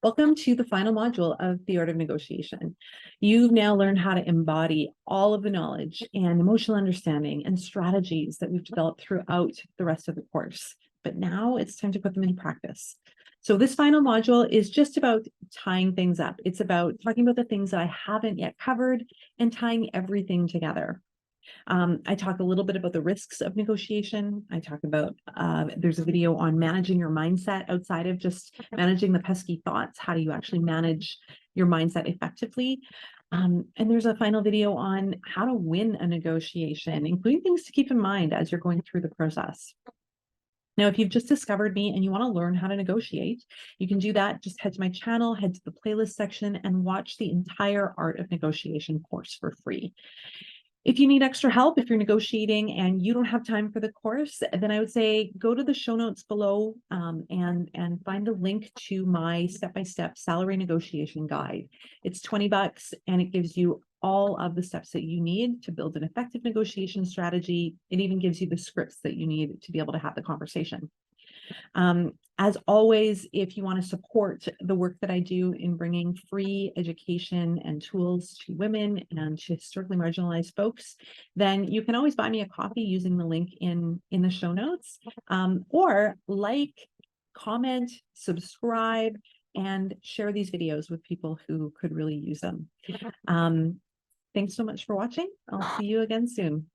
Welcome to the final module of the Art of Negotiation. You've now learned how to embody all of the knowledge and emotional understanding and strategies that we've developed throughout the rest of the course. But now it's time to put them into practice. So this final module is just about tying things up. It's about talking about the things that I haven't yet covered and tying everything together. I talk a little bit about the risks of negotiation. I talk about, there's a video on managing your mindset outside of just managing the pesky thoughts. How do you actually manage your mindset effectively? And there's a final video on how to win a negotiation, including things to keep in mind as you're going through the process. Now, if you've just discovered me and you want to learn how to negotiate, you can do that. Just head to my channel, head to the playlist section, and watch the entire Art of Negotiation course for free. If you need extra help, if you're negotiating and you don't have time for the course, then I would say go to the show notes below and find a link to my step-by-step salary negotiation guide. It's $20 and it gives you all of the steps that you need to build an effective negotiation strategy. It even gives you the scripts that you need to be able to have the conversation. As always, if you want to support the work that I do in bringing free education and tools to women and to historically marginalized folks, then you can always buy me a coffee using the link in the show notes, or like, comment, subscribe, and share these videos with people who could really use them. Thanks so much for watching. I'll see you again soon.